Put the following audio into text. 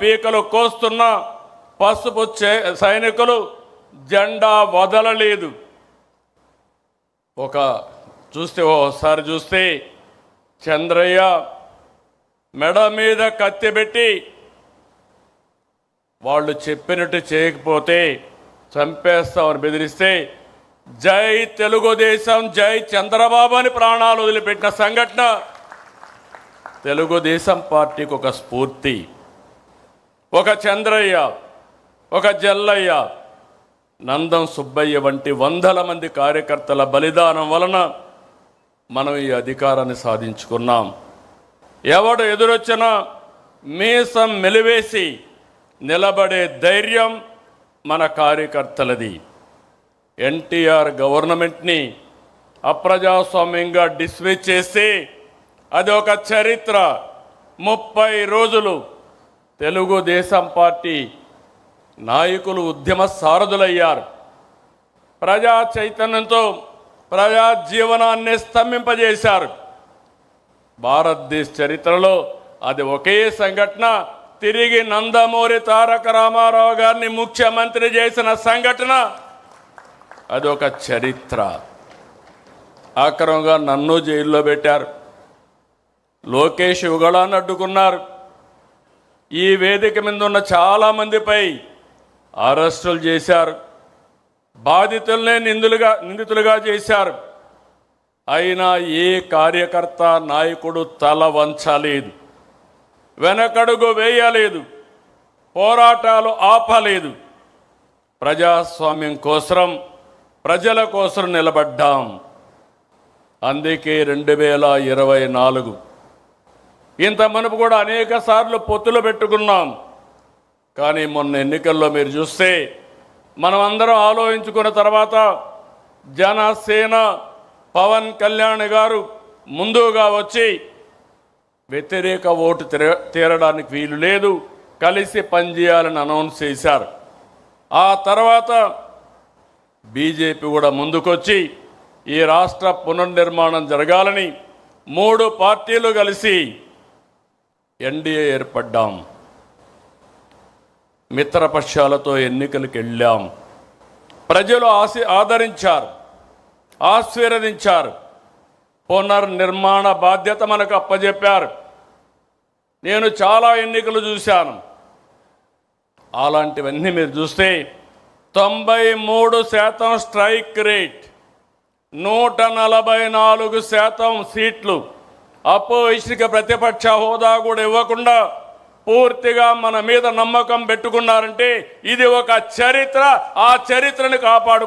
పీకలు కోస్తున్న పసుపు సైనికులు జెండా వదలలేదు. ఓసారి చూస్తే చంద్రయ్య మెడ మీద కత్తి పెట్టి వాళ్ళు చెప్పినట్టు చేయకపోతే చంపేస్తామని బెదిరిస్తే జై తెలుగుదేశం జై చంద్రబాబు అని ప్రాణాలు వదిలిపెట్టిన సంఘటన తెలుగుదేశం పార్టీకి ఒక స్ఫూర్తి. ఒక చంద్రయ్య, ఒక జల్లయ్య, నందం సుబ్బయ్య వంటి వందల మంది కార్యకర్తల బలిదానం వలన మనం ఈ అధికారాన్ని సాధించుకున్నాం. ఎవడు ఎదురొచ్చినా మీసం మెలివేసి నిలబడే ధైర్యం మన కార్యకర్తలది. ఎన్టీఆర్ గవర్నమెంట్ని అప్రజాస్వామ్యంగా డిస్మిస్ చేసి అది ఒక చరిత్ర. 30 రోజులు తెలుగుదేశం పార్టీ నాయకులు ఉద్యమ సారథులయ్యారు. ప్రజా చైతన్యంతో ప్రజా జీవనాన్ని స్తంభింపజేశారు. భారతదేశ చరిత్రలో అది ఒకే సంఘటన. తిరిగి నందమూరి తారక రామారావు గారిని ముఖ్యమంత్రి చేసిన సంఘటన అది ఒక చరిత్ర. ఆక్రమంగా నన్ను జైల్లో పెట్టారు. లోకేష్ యుగళాన్ని అడ్డుకున్నారు. ఈ వేదిక మీద ఉన్న చాలామందిపై అరెస్టులు చేశారు. బాధితులనే నిందితులుగా చేశారు. అయినా ఏ కార్యకర్త నాయకుడు తల వంచలేదు, వెనకడుగు వేయలేదు, పోరాటాలు ఆపలేదు. ప్రజాస్వామ్యం కోసం, ప్రజల కోసం నిలబడ్డాం. అందుకే 2024 ఇంత మునుపు కూడా అనేక సార్లు పొత్తులు పెట్టుకున్నాం. కానీ మొన్న ఎన్నికల్లో మీరు చూస్తే మనం అందరం ఆలోచించుకున్న తర్వాత జనసేన పవన్ కళ్యాణ్ గారు ముందుగా వచ్చి వ్యతిరేక ఓటు తీరడానికి వీలు లేదు, కలిసి పనిచేయాలని అనౌన్స్ చేశారు. ఆ తర్వాత బీజేపీ కూడా ముందుకొచ్చి ఈ రాష్ట్ర పునర్నిర్మాణం జరగాలని 3 పార్టీలు కలిసి ఎన్డీఏ ఏర్పడ్డాం. మిత్రపక్షాలతో ఎన్నికలకు వెళ్ళాం. ప్రజలు ఆదరించారు, ఆశీర్వదించారు. పునర్నిర్మాణ బాధ్యత మనకు అప్పజెప్పారు. నేను చాలా ఎన్నికలు చూశాను. అలాంటివన్నీ మీరు చూస్తే 93% స్ట్రైక్ రేట్, 144% సీట్లు, అపోజిషన్కి ప్రతిపక్ష హోదా కూడా ఇవ్వకుండా పూర్తిగా మన మీద నమ్మకం పెట్టుకున్నారంటే ఇది ఒక చరిత్ర. ఆ చరిత్రను కాపాడు